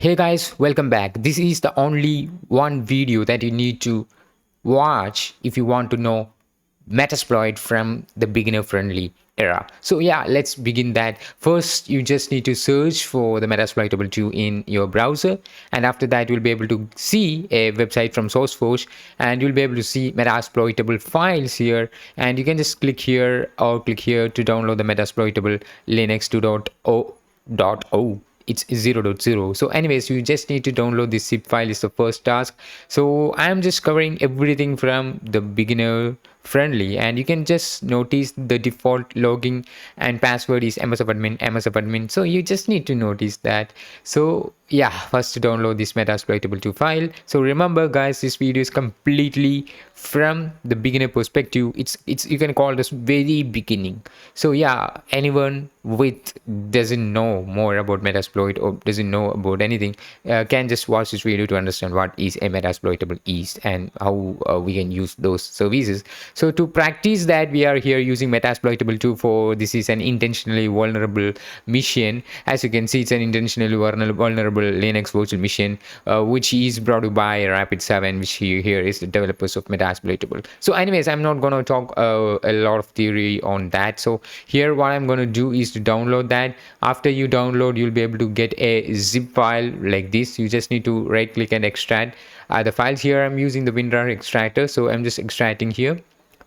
Hey guys, welcome back. This is the only one video that you need to watch if you want to know Metasploit from the beginner friendly era. So yeah, let's begin that. First, you just need to search for the Metasploitable 2 in your browser, and after that you'll be able to see a website from SourceForge, and you'll be able to see Metasploitable files here, and you can just click here or click here to download the Metasploitable Linux 2.0.0. It's 0.0. So anyways, you just need to download this zip file is the first task. So I'm just covering everything from the beginner friendly, and you can just notice the default login and password is msfadmin. So you just need to notice that. So yeah, first to download this metasploitable 2 file. So remember guys, this video is completely from the beginner perspective. It's you can call this very beginning. So yeah, anyone with doesn't know more about metasploit or doesn't know about anything can just watch this video to understand what is a metasploitable is and how we can use those services. So to practice that, we are here using metasploitable 2 for this is an intentionally vulnerable mission. As you can see, it's an intentionally vulnerable Linux virtual machine, which is brought by Rapid7, which here is the developers of metasploitable. So anyways, I'm not going to talk a lot of theory on that. So here what I'm going to do is to download that. After you download, you'll be able to get a zip file like this. You just need to right click and extract the files. Here I'm using the WinRAR extractor, so I'm just extracting here.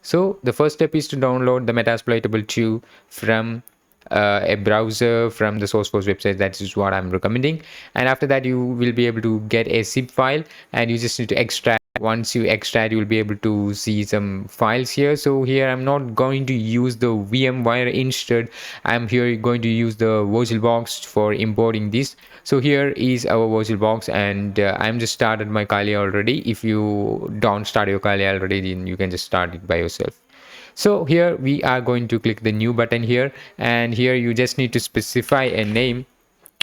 So the first step is to download the metasploitable 2 from a browser from the SourceForge website. That is what I'm recommending. And after that, you will be able to get a zip file, and you just need to extract. Once you extract, you will be able to see some files here. So here I'm not going to use the VMware. Instead, I'm here going to use the VirtualBox for importing this. So here is our VirtualBox, and I'm just started my Kali already. If you don't start your Kali already, then you can just start it by yourself. So here we are going to click the new button here, and here you just need to specify a name.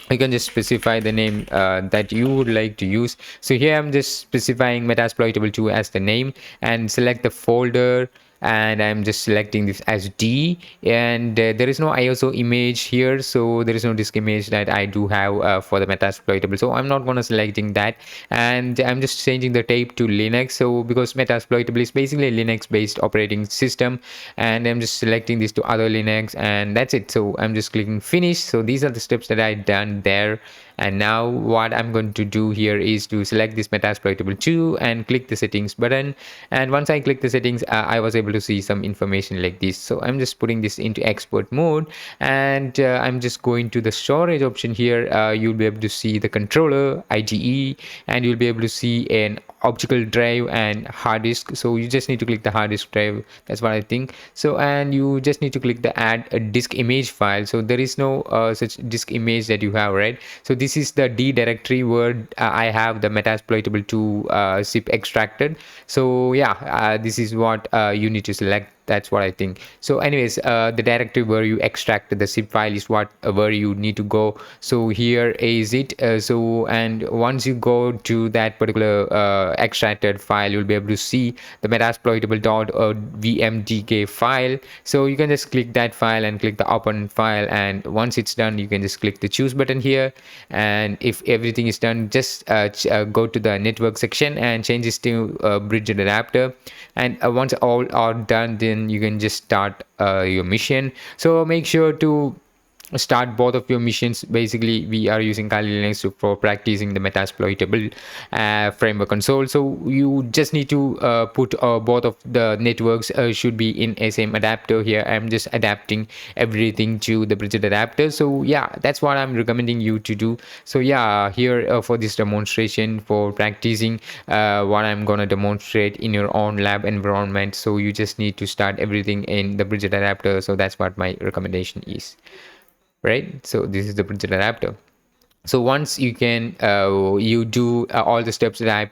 You can just specify the name that you would like to use. So here I'm just specifying metasploitable 2 as the name, and select the folder, and I'm just selecting this as D, and there is no ISO image here, so there is no disk image that I do have for the metasploitable, so I'm not gonna selecting that. And I'm just changing the type to Linux, so because metasploitable is basically a Linux based operating system, and I'm just selecting this to other Linux, and that's it. So I'm just clicking finish. So these are the steps that I done there. And now what I'm going to do here is to select this metasploitable 2 and click the settings button. And once I click the settings, I was able to see some information like this. So I'm just putting this into export mode, and I'm just going to the storage option here. You'll be able to see the controller IDE, and you'll be able to see an optical drive and hard disk. So you just need to click the hard disk drive. That's what I think. So and you just need to click the add a disk image file. So there is no such disk image that you have, right? So this is the D directory where I have the metasploitable 2 zip extracted. So yeah, this is what you need to select. That's what I think. So anyways, the directory where you extract the zip file is what where you need to go. So here is it. So and once you go to that particular extracted file, you'll be able to see the metasploitable.vmdk file. So you can just click that file and click the open file, and once it's done, you can just click the choose button here. And if everything is done, just go to the network section and change this to bridge adapter. And once all are done, then you can just start your mission. So make sure to start both of your missions. Basically, we are using Kali Linux for practicing the metasploitable framework console. So you just need to put both of the networks should be in a same adapter. Here I'm just adapting everything to the bridget adapter. So yeah, that's what I'm recommending you to do. So yeah, here for this demonstration for practicing what I'm gonna demonstrate in your own lab environment. So you just need to start everything in the bridget adapter. So that's what my recommendation is, right? So this is the bridget adapter. So once you can you do all the steps that I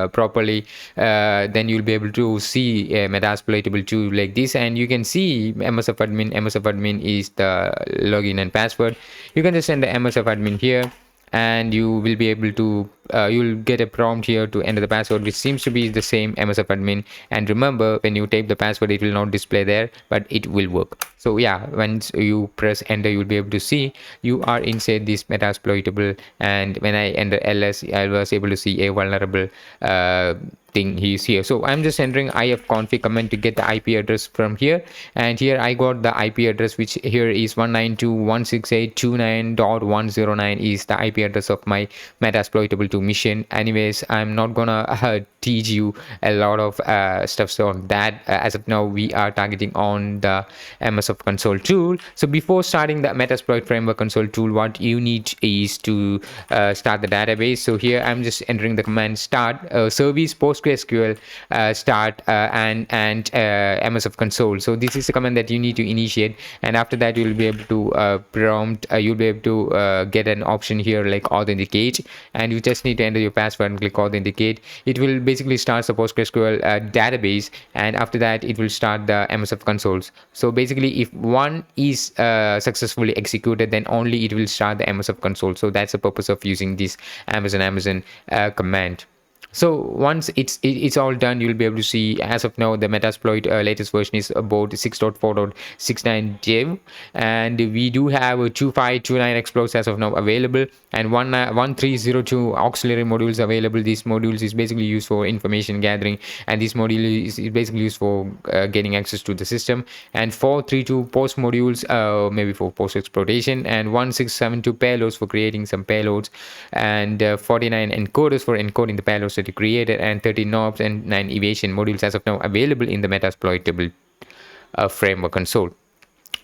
properly, then you'll be able to see metasploitable 2 like this, and you can see msfadmin is the login and password. You can just send the msfadmin here, and you will be able to you'll get a prompt here to enter the password, which seems to be the same MSF admin. And remember, when you type the password, it will not display there, but it will work. So yeah, once you press enter, you'll be able to see you are inside this metasploitable. And when I enter ls, I was able to see a vulnerable thing is here. So I'm just entering ifconfig command to get the IP address from here, and here I got the IP address, which here is 192.168.29.109 is the IP address of my metasploitable 2 mission. Anyways, I'm not gonna teach you a lot of stuff on that. As of now, we are targeting on the MSF console tool. So before starting the Metasploit framework console tool, what you need is to start the database. So here I'm just entering the command start service PostgreSQL start and MSF console. So this is the command that you need to initiate, and after that you'll be able to prompt. You'll be able to get an option here like authenticate, and you just need to enter your password and click authenticate. It will basically start the PostgreSQL database, and after that it will start the MSF consoles. So basically, if one is successfully executed, then only it will start the MSF console. So that's the purpose of using this Amazon command. So once it's all done, you'll be able to see, as of now, the Metasploit latest version is about 6.4.69 dev, and we do have 2529 exploits as of now available, and 1302 auxiliary modules available. These modules is basically used for information gathering, and this module is basically used for getting access to the system, and 432 post modules maybe for post exploitation, and 1672 payloads for creating some payloads, and 49 encoders for encoding the payloads that you created, and 30 knobs and 9 evasion modules as of now available in the Metasploitable framework console.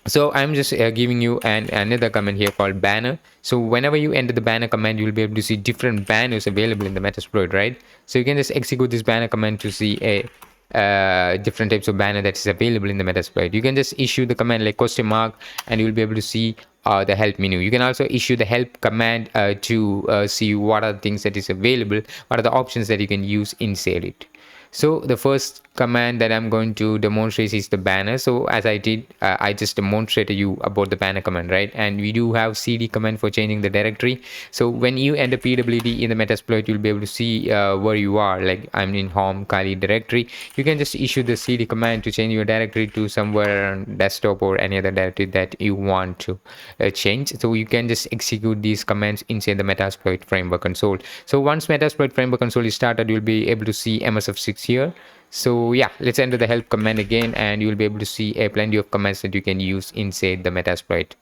So I'm just giving you another command here called banner. So whenever you enter the banner command, you'll be able to see different banners available in the Metasploit, right? So you can just execute this banner command to see a different types of banner that is available in the Metasploit. You can just issue the command like question mark, and you'll be able to see the help menu. You can also issue the help command to see what are the things that is available, what are the options that you can use inside it. So the first command that I'm going to demonstrate is the banner. So as I did, I just demonstrated you about the banner command, right? And we do have cd command for changing the directory. So when you enter pwd in the Metasploit, you'll be able to see where you are. Like I'm in home Kali directory. You can just issue the cd command to change your directory to somewhere on desktop or any other directory that you want to change. So you can just execute these commands inside the Metasploit framework console. So once Metasploit framework console is started, you'll be able to see MSF6 here. So yeah, let's enter the help command again, and you'll be able to see plenty of commands that you can use inside the Metasploit.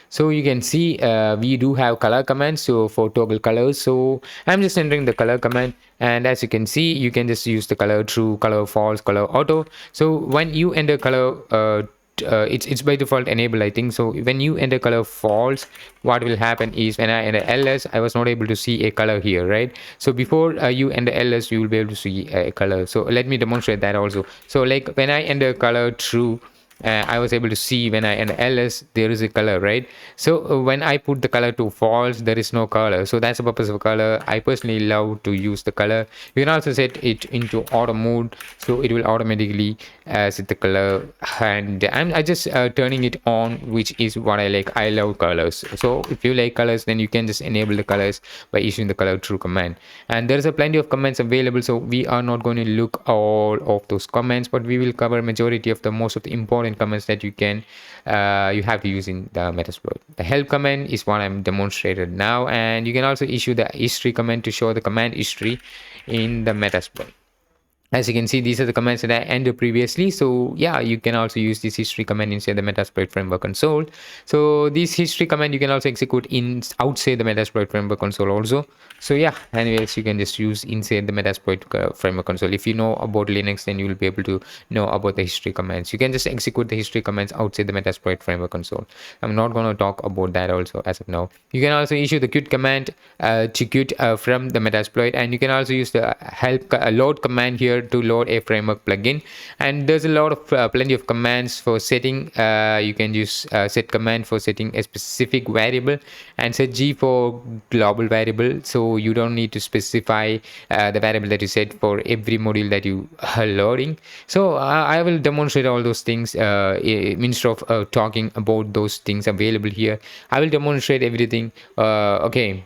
So you can see we do have color commands, so for toggle colors. So I'm just entering the color command, and as you can see, you can just use the color true, color false, color auto. So when you enter color it's by default enabled, I think. So when you enter color false, what will happen is when I enter ls, I was not able to see a color here, right? So before you enter ls, you will be able to see a color. So let me demonstrate that also. So like when I enter color true, I was able to see when I enter ls, there is a color, right? So when I put the color to false, there is no color. So that's the purpose of color. I personally love to use the color. You can also set it into auto mode, so it will automatically set the color, and I just turning it on, which is what I like. I love colors. So if you like colors, then you can just enable the colors by issuing the color true command. And there's a plenty of commands available, so we are not going to look all of those commands, but we will cover majority of the most of the important commands that you can you have to use in the Metasploit. The help command is what I'm demonstrated now, and you can also issue the history command to show the command history in the Metasploit. As you can see, these are the commands that I entered previously. So yeah, you can also use this history command inside the Metasploit framework console. So this history command you can also execute outside the Metasploit framework console also. So yeah, anyways, you can just use inside the Metasploit framework console. If you know about Linux, then you will be able to know about the history commands. You can just execute the history commands outside the Metasploit framework console. I'm not going to talk about that also as of now. You can also issue the quit command to quit from the Metasploit, and you can also use the help load command here to load a framework plugin. And there's a lot of plenty of commands for setting. You can use set command for setting a specific variable, and set g for global variable, so you don't need to specify the variable that you set for every module that you are loading. So I will demonstrate all those things instead of talking about those things available here. I will demonstrate everything. Okay,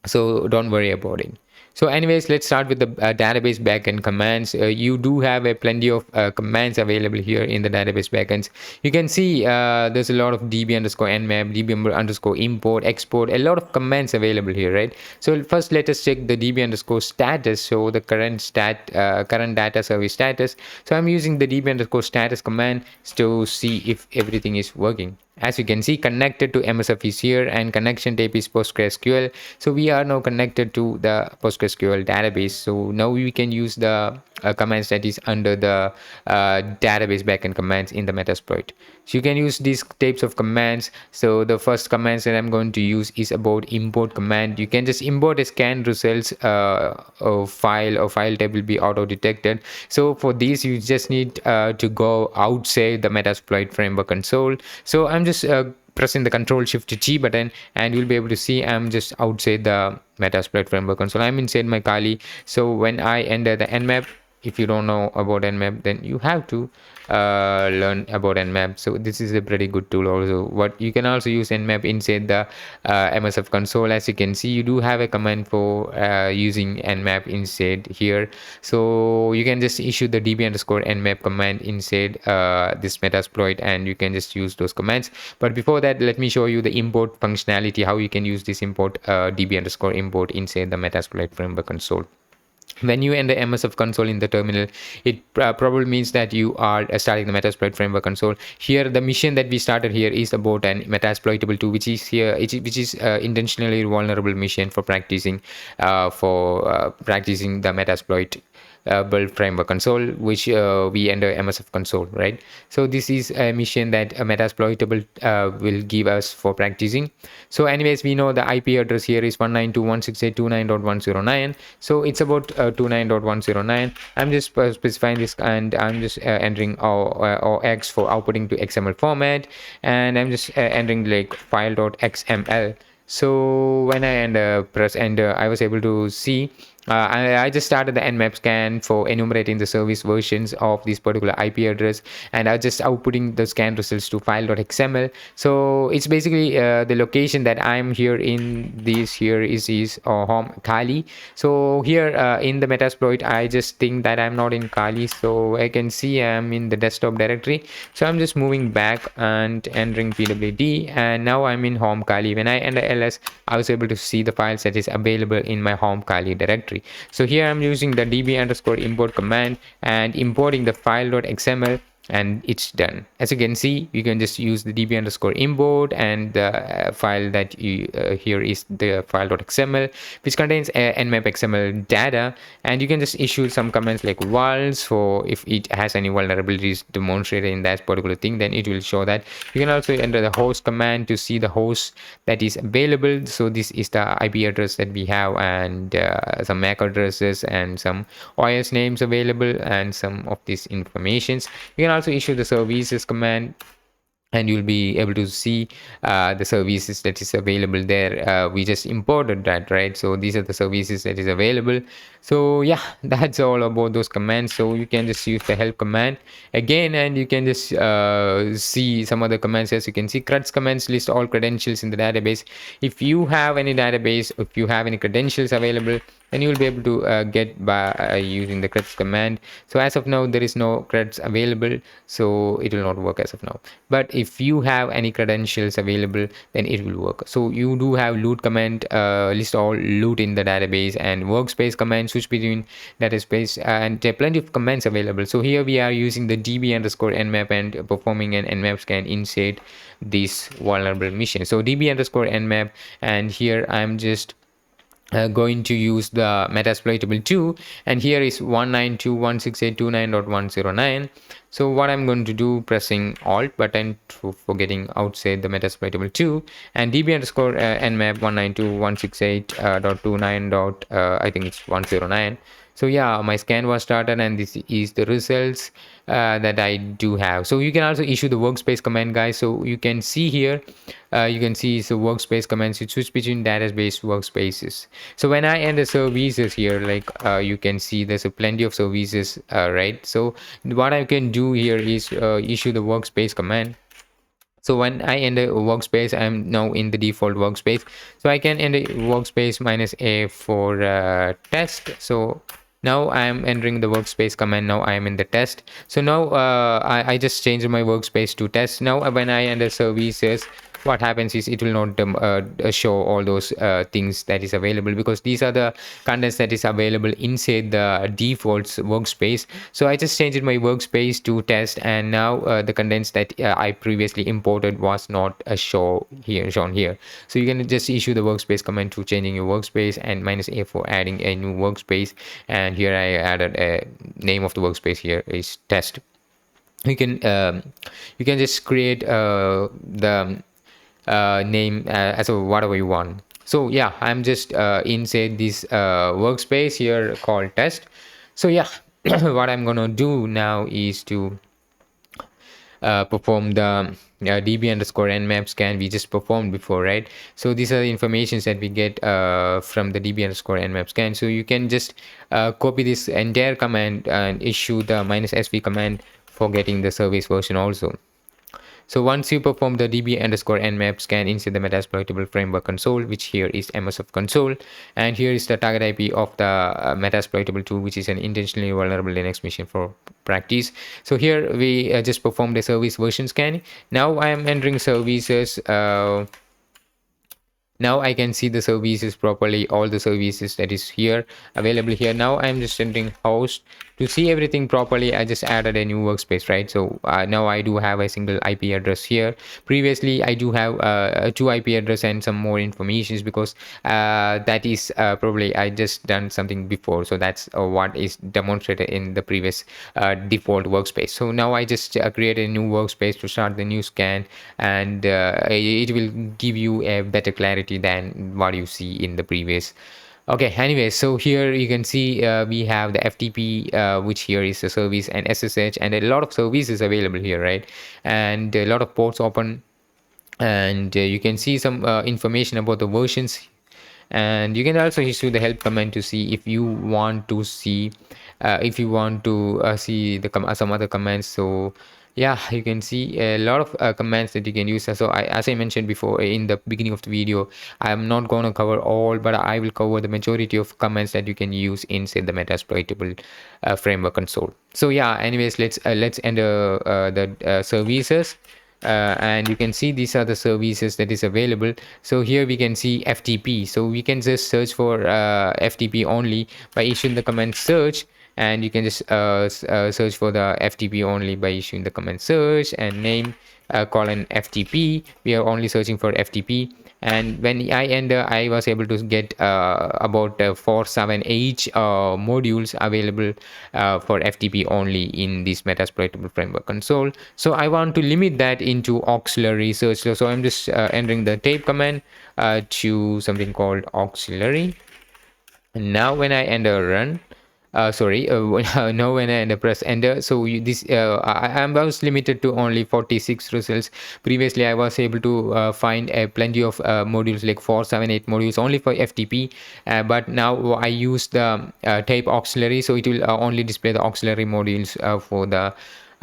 so don't worry about it. So anyways, let's start with the database backend commands. You do have a plenty of commands available here in the database backends. You can see there's a lot of db underscore nmap, db underscore import, export, a lot of commands available here, right? So first let us check the db underscore status, so the current data service status. So I'm using the db underscore status command to see if everything is working. As you can see, connected to MSF is here and connection type is PostgreSQL. So we are now connected to the PostgreSQL database. So now we can use the commands that is under the database backend commands in the Metasploit. So you can use these types of commands. So the first commands that I'm going to use is about import command. You can just import a scan results file, or file type will be auto detected. So for this you just need to go outside the Metasploit framework console. So I'm just pressing the Control Shift G button, and you'll be able to see I'm just outside the Metasploit framework console. I'm inside my Kali. So when I enter the nmap, if you don't know about nmap, then you have to learn about nmap. So this is a pretty good tool also. What you can also use nmap inside the msf console. As you can see, you do have a command for using nmap inside here. So you can just issue the db underscore nmap command inside this Metasploit, and you can just use those commands. But before that, let me show you the import functionality, how you can use this import db underscore import inside the Metasploit framework console. When you enter MSF console in the terminal, it probably means that you are starting the Metasploit framework console. Here, the mission that we started here is about an Metasploitable 2, which is here, which is intentionally vulnerable mission for practicing practicing the Metasploit build framework console, which we enter MSF console, right? So this is a mission that a Metasploitable will give us for practicing. So anyways, we know the IP address here is 192.168.29.109. So it's about 29.109. I'm just specifying this, and I'm just entering our X for outputting to XML format, and I'm just entering like file.xml. So when I press enter, I was able to see I just started the nmap scan for enumerating the service versions of this particular IP address, and I just outputting the scan results to file.xml. So it's basically the location that I'm here in. This here is home Kali. So here in the Metasploit, I just think that I'm not in Kali, so I can see I'm in the desktop directory. So I'm just moving back and entering pwd, and now I'm in home Kali. When I enter ls, I was able to see the files that is available in my home Kali directory. So here I'm using the db underscore import command and importing the file.xml, and it's done. As you can see, you can just use the db underscore import, and the file that you here is the file.xml, which contains nmap xml data, and you can just issue some comments like vals for if it has any vulnerabilities demonstrated in that particular thing, then it will show that. You can also enter the host command to see the host that is available. So this is the IP address that we have, and some MAC addresses and some OS names available, and some of these informations. You can also issue the services command, and you'll be able to see the services that is available there. We just imported that, right? So these are the services that is available. So yeah, that's all about those commands. So you can just use the help command again, and you can just see some other commands. As you can see, creds commands list all credentials in the database. If you have any database, if you have any credentials available, then you will be able to get by using the creds command. So as of now, there is no creds available, so it will not work as of now. But if you have any credentials available, then it will work. So you do have loot command, list all loot in the database, and workspace command, switch between database, and there are plenty of commands available. So here we are using the db underscore nmap and performing an nmap scan inside this vulnerable mission. So db underscore nmap, and here I'm just going to use the Metasploitable 2, and here is 192.168.29.109. So what I'm going to do, pressing alt button for getting outside the Metasploitable 2, and db underscore nmap 192.168.29. I think it's 109. So yeah, my scan was started, and this is the results that I do have. So you can also issue the workspace command, guys. So you can see here, you can see the workspace commands. You switch between database workspaces. So when I enter services here, like you can see there's a plenty of services, right? So what I can do here is issue the workspace command. So when I enter workspace, I'm now in the default workspace. So I can enter workspace -a for test. So now I am entering the workspace command. Now I am in the test. So now I just changed my workspace to test. Now when I enter services, what happens is it will not show all those things that is available, because these are the contents that is available inside the defaults workspace. So I just changed my workspace to test, and now the contents that I previously imported was not shown here. So you can just issue the workspace command to changing your workspace, and -a for adding a new workspace. And here I added a name of the workspace. Here is test. You can just create the name as a whatever you want. So yeah, I'm just inside this workspace here called test. So yeah, what I'm gonna do now is to perform the db underscore nmap scan we just performed before, right? So these are the informations that we get from the db underscore nmap scan. So you can just copy this entire command and issue the -sv command for getting the service version also. So once you perform the db underscore nmap scan inside the Metasploitable framework console, which here is MSF console, and here is the target IP of the Metasploitable 2, which is an intentionally vulnerable Linux machine for practice. So here we just performed the service version scan. Now I am entering services. Now I can see the services properly, all the services that is here available here. Now I'm just entering host to see everything properly. I just added a new workspace, right? So now I do have a single IP address here. Previously I do have two IP address and some more informations, because that is probably I just done something before. So that's what is demonstrated in the previous default workspace. So now I just create a new workspace to start the new scan, and it will give you a better clarity than what you see in the previous. Okay, anyway, so here you can see we have the FTP, which here is a service, and SSH, and a lot of services available here, right? And a lot of ports open, and you can see some information about the versions. And you can also issue the help command to see if you want to see see the some other commands. So yeah, you can see a lot of commands that you can use. So as I mentioned before in the beginning of the video, I'm not going to cover all, but I will cover the majority of commands that you can use inside the Metasploitable framework console. So yeah, anyways, let's enter the services. And you can see these are the services that is available. So here we can see FTP. So we can just search for FTP only by issuing the command search, and you can just search for the FTP only by issuing the command search and name colon FTP. We are only searching for FTP. And when I enter, I was able to get about 478 modules available for FTP only in this Metasploitable framework console. So I want to limit that into auxiliary search. So I'm just entering the tape command to something called auxiliary. And now when I enter run, now when I press enter, so I was limited to only 46 results. Previously I was able to find plenty of modules, like 478 modules only for FTP, but now I use the type auxiliary, so it will only display the auxiliary modules for the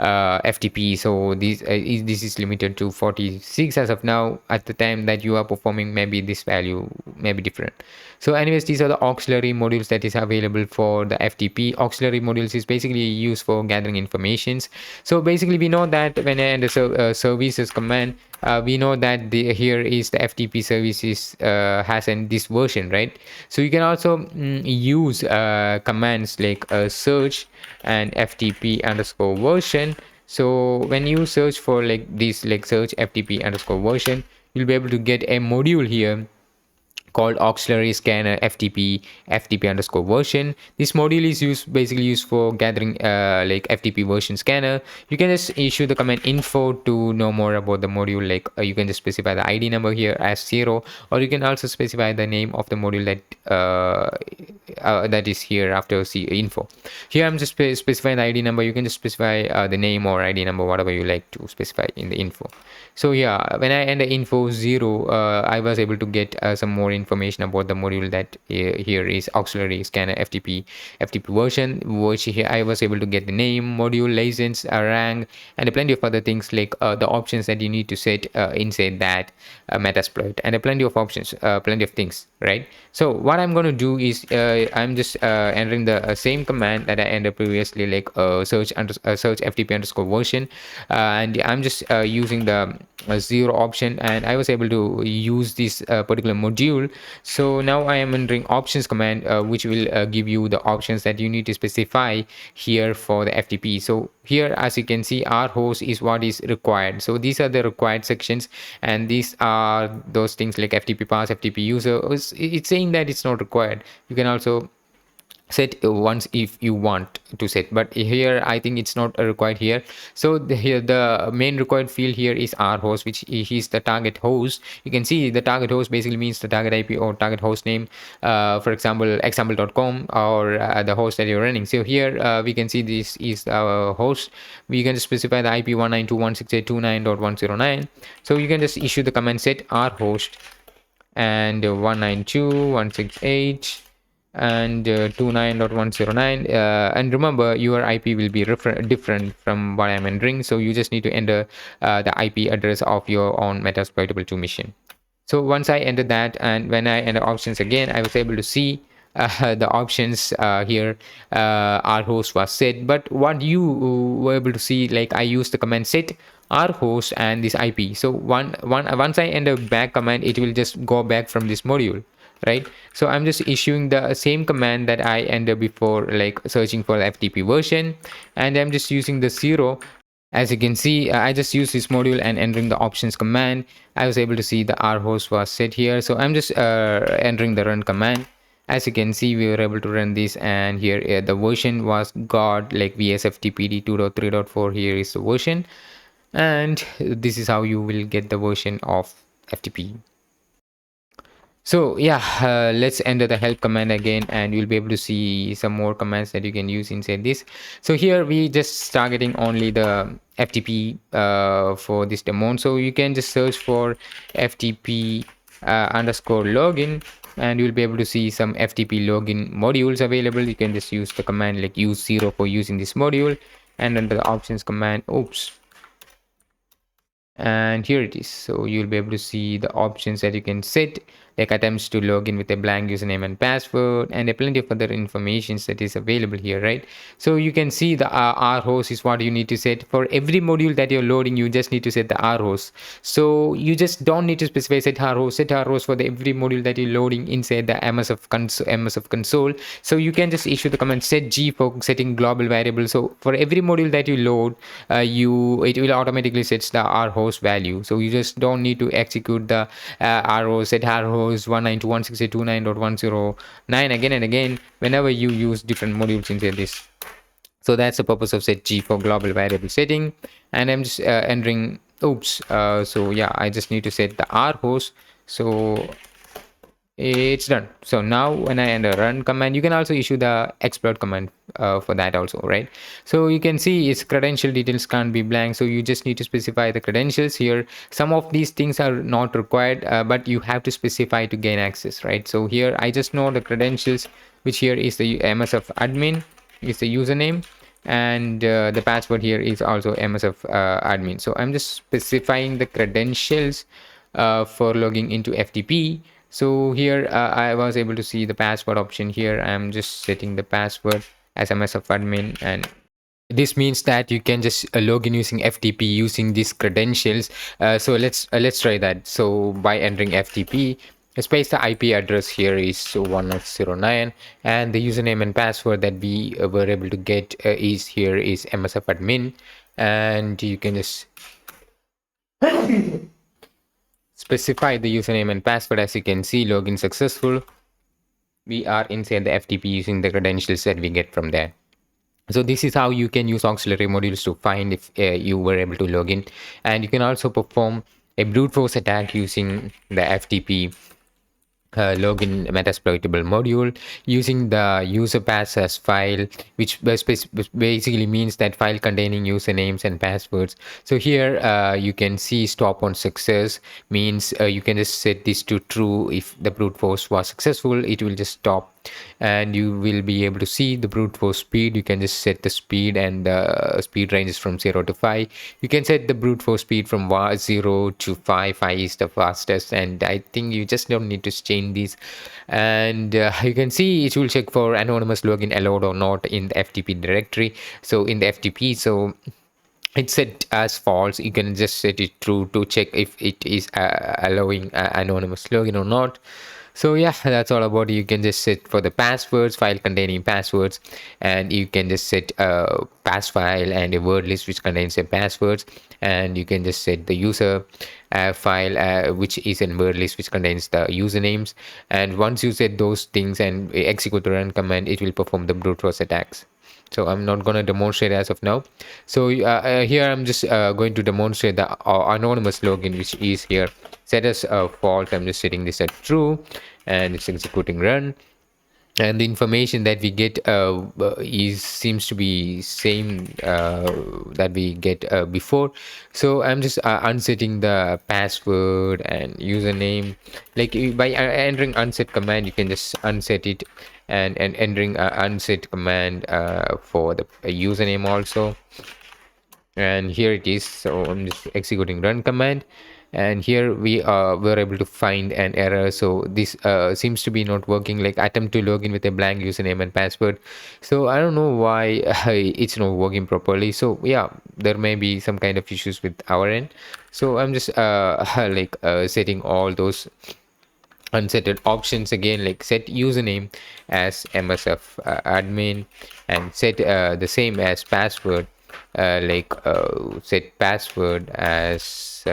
FTP. So this is limited to 46 as of now. At the time that you are performing, maybe this value may be different. So anyways, these are the auxiliary modules that is available for the FTP. Auxiliary modules is basically used for gathering informations. So basically we know that when I enter services command, we know that here is the FTP services has this version, right? So you can also use commands like search and FTP underscore version. So when you search for like this, like search FTP underscore version, you'll be able to get a module here called auxiliary scanner FTP underscore version. This module is basically used for gathering like FTP version scanner. You can just issue the command info to know more about the module. Like you can just specify the ID number here as 0, or you can also specify the name of the module that is here after info. Here I'm just specifying the ID number. You can just specify the name or ID number, whatever you like to specify in the info. So yeah, when I enter info 0, I was able to get some more information information about the module that here is auxiliary scanner FTP version, which here I was able to get the name, module, license, rank, and plenty of other things like the options that you need to set inside that Metasploit, and plenty of options, plenty of things, right? So what I'm going to do is I'm just entering the same command that I entered previously, like search FTP underscore version, and I'm just using the 0 option, and I was able to use this particular module. So now I am entering options command, which will give you the options that you need to specify here for the FTP. So here, as you can see, our host is what is required. So these are the required sections, and these are those things like FTP pass, FTP user. It's saying that it's not required. You can also set once if you want to set, but here I think it's not required here. So here the main required field here is our host, which is the target host. You can see the target host basically means the target IP or target host name, for example example.com, or the host that you're running. So here we can see this is our host. We can specify the IP 192.168.29.109. so you can just issue the command set our host and 192.168 and 29.109, and remember your IP will be different from what I'm entering, so you just need to enter the IP address of your own Metasploitable 2 machine. So once I entered that, and when I enter options again, I was able to see the options here. Our host was set, but what you were able to see, like I used the command set our host and this IP. So once I enter back command, it will just go back from this module, right? So I'm just issuing the same command that I entered before, like searching for the FTP version, and I'm just using the 0. As you can see, I just used this module and entering the options command. I was able to see the R host was set here, so I'm just entering the run command. As you can see, we were able to run this, and here the version was got like VSFTPD 2.3.4. Here is the version, and this is how you will get the version of FTP. So yeah, let's enter the help command again, and you'll be able to see some more commands that you can use inside this. So here we just targeting only the FTP for this demo. So you can just search for FTP underscore login, and you'll be able to see some FTP login modules available. You can just use the command like use 0 for using this module, and under the options command, and here it is. So you'll be able to see the options that you can set, like attempts to log in with a blank username and password, and plenty of other information that is available here, right? So you can see the R host is what you need to set for every module that you're loading. You just need to set the R host. So you just don't need to specify set R host for the every module that you're loading inside the MS of console. So you can just issue the command set G for setting global variable. So for every module that you load, it will automatically set the R host value. So you just don't need to execute the R host set R host 192.168.29.109 again and again whenever you use different modules inside this. So that's the purpose of set G for global variable setting. And I'm just entering so yeah, I just need to set the R host. So it's done. So now when I enter run command, you can also issue the exploit command for that also, right? So you can see its credential details can't be blank, so you just need to specify the credentials here. Some of these things are not required, but you have to specify to gain access, right? So here I just know the credentials, which here is the MSF admin is the username, and the password here is also MSF admin. So I'm just specifying the credentials for logging into FTP. So here I was able to see the password option here. I'm just setting the password as MSF admin, and this means that you can just log in using FTP using these credentials. So let's try that. So by entering FTP, space the IP address here is 109, and the username and password that we were able to get is MSF admin, and you can just specify the username and password. As you can see, login successful. We are inside the FTP using the credentials that we get from there. So this is how you can use auxiliary modules to find if you were able to log in, and you can also perform a brute force attack using the FTP login metasploitable module using the user pass as file, which basically means that file containing usernames and passwords. So here you can see stop on success means you can just set this to true. If the brute force was successful, it will just stop, and you will be able to see the brute force speed. You can just set the speed, and the speed ranges from 0 to 5. You can set the brute force speed from 0 to 5. 5 is the fastest, and I think you just don't need to change these. And you can see it will check for anonymous login allowed or not in the FTP directory. So in the FTP, so it's set as false. You can just set it true to check if it is allowing anonymous login or not. So yeah, that's all about it. You can just set for the passwords, file containing passwords, and you can just set a pass file and a word list which contains the passwords, and you can just set the user file which is a word list which contains the usernames. And once you set those things and execute the run command, it will perform the brute force attacks. So I'm not going to demonstrate as of now. So here I'm just going to demonstrate the anonymous login, which is here set as a false. I'm just setting this at true, and it's executing run. And the information that we get is seems to be same that we get before. So I'm just unsetting the password and username. Like by entering unset command, you can just unset it, and entering unset command for the username also. And here it is. So I'm just executing run command, and here we were able to find an error. So this seems to be not working, like attempt to login with a blank username and password. So I don't know why it's not working properly. So yeah, there may be some kind of issues with our end. So I'm just like setting all those unsetted options again, like set username as MSF admin, and set the same as password, like set password as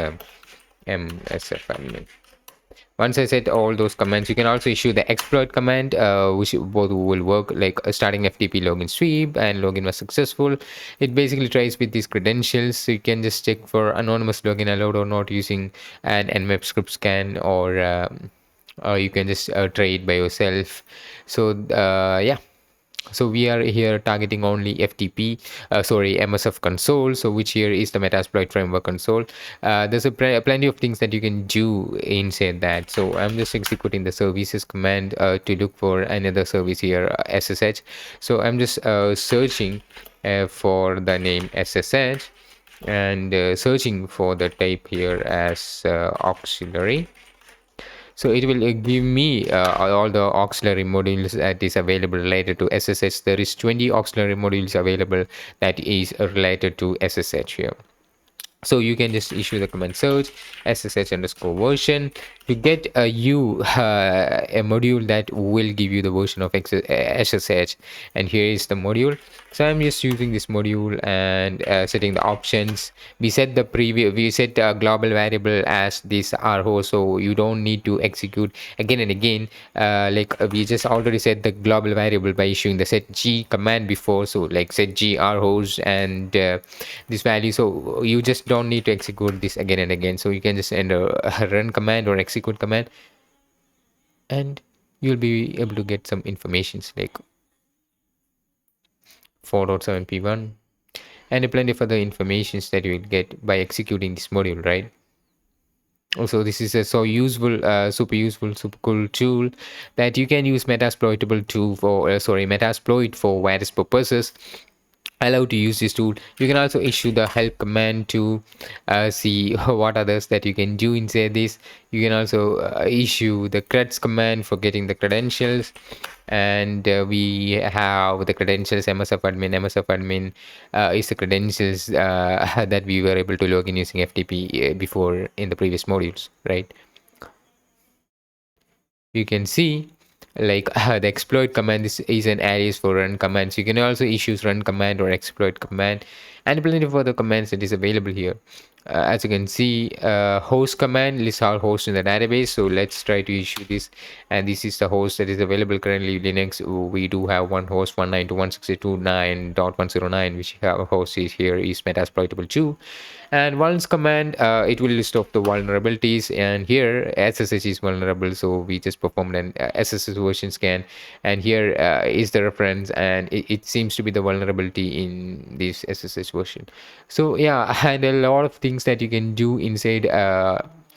MSF admin. Once I set all those commands, you can also issue the exploit command, which both will work, like starting FTP login sweep and login was successful. It basically tries with these credentials, so you can just check for anonymous login allowed or not using an nmap script scan, or you can just try it by yourself. So yeah, so we are here targeting only FTP, MSF console, so which here is the Metasploit framework console. There's plenty of things that you can do inside that. So I'm just executing the services command to look for another service here, SSH. So I'm just searching for the name SSH, and searching for the type here as auxiliary. So it will give me all the auxiliary modules that is available related to SSH. There is 20 auxiliary modules available that is related to SSH here. So you can just issue the command search ssh underscore version to get a module that will give you the version of SSH, and here is the module. So I'm just using this module and setting the options. We set a global variable as this rhost, so you don't need to execute again and again. We just already set the global variable by issuing the set g command before, so like set g rhost and this value. So you just don't need to execute this again and again. So you can just enter a run command or execute command, and you'll be able to get some informations like 4.7p1 and plenty of other informations that you will get by executing this module, right? Also, this is a super useful, super cool tool that you can use Metasploitable tool for Metasploit for various purposes. Allowed to use this tool. You can also issue the help command to see what others that you can do inside this. You can also issue the creds command for getting the credentials, and we have the credentials msf admin is the credentials that we were able to log in using FTP before in the previous modules, right? You can see like the exploit command is an alias for run commands. You can also issue run command or exploit command, and plenty of other commands that is available here. As you can see, host command lists our hosts in the database. So let's try to issue this, and this is the host that is available currently in Linux. We do have one host 192.162.9.109, which our host is here is Metasploitable 2. And once command, it will list off the vulnerabilities, and here SSH is vulnerable, so we just performed an SSH version scan, and here is the reference, and it seems to be the vulnerability in this SSH version. So yeah, and a lot of things that you can do inside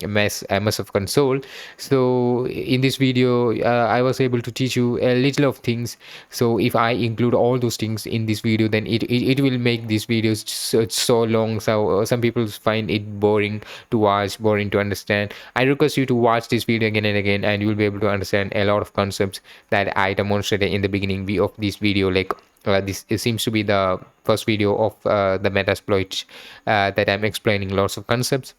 MS of console. So in this video, I was able to teach you a little of things. So if I include all those things in this video, then it will make these videos so long. So some people find it boring to watch, boring to understand. I request you to watch this video again and again, and you will be able to understand a lot of concepts that I demonstrated in the beginning of this video. Like this, it seems to be the first video of the Metasploit that I'm explaining lots of concepts.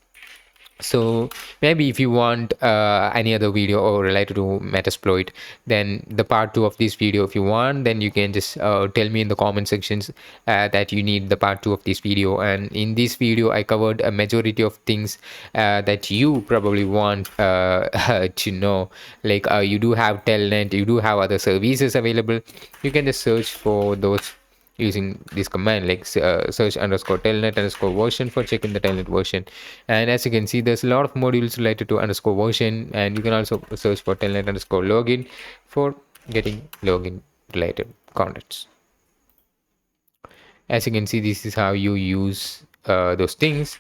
So maybe if you want any other video or related to Metasploit, then the part 2 of this video, if you want, then you can just tell me in the comment sections that you need the part 2 of this video. And in this video I covered a majority of things that you probably want to know. Like you do have telnet, you do have other services available. You can just search for those using this command, like search underscore telnet underscore version for checking the telnet version. And as you can see, there's a lot of modules related to underscore version, and you can also search for telnet underscore login for getting login related contents. As you can see, this is how you use those things.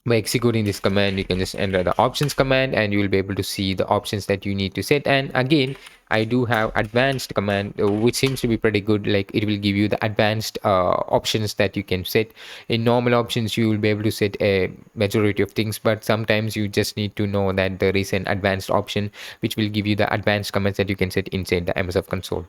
By executing this command, you can just enter the options command, and you will be able to see the options that you need to set. And again, I do have advanced command, which seems to be pretty good. Like it will give you the advanced options that you can set. In normal options, you will be able to set a majority of things, but sometimes you just need to know that there is an advanced option which will give you the advanced commands that you can set inside the MSF console.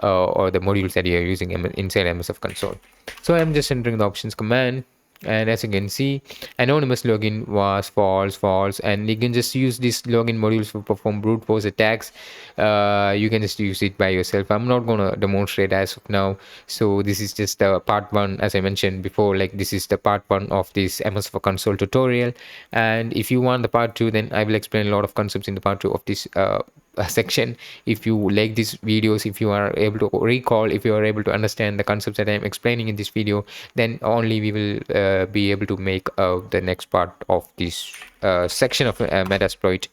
Or the modules that you are using inside MSF console. So I'm just entering the options command, and as you can see, anonymous login was false, and you can just use these login modules to perform brute force attacks. You can just use it by yourself. I'm not going to demonstrate as of now. So this is just the part 1, as I mentioned before. Like this is the part 1 of this MS for console tutorial, and if you want the part 2, then I will explain a lot of concepts in the part 2 of this section. If you like these videos, if you are able to recall, if you are able to understand the concepts that I am explaining in this video, then only we will be able to make the next part of this section of Metasploit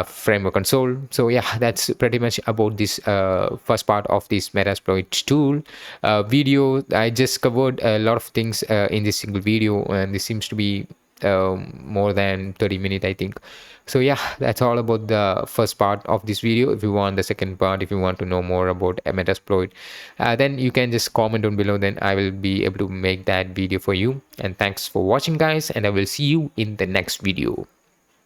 framework console. So yeah, that's pretty much about this first part of this Metasploit tool video. I just covered a lot of things in this single video, and this seems to be more than 30 minutes, I think. So yeah, that's all about the first part of this video. If you want the second part, if you want to know more about Metasploit, then you can just comment down below, then I will be able to make that video for you. And thanks for watching, guys, and I will see you in the next video.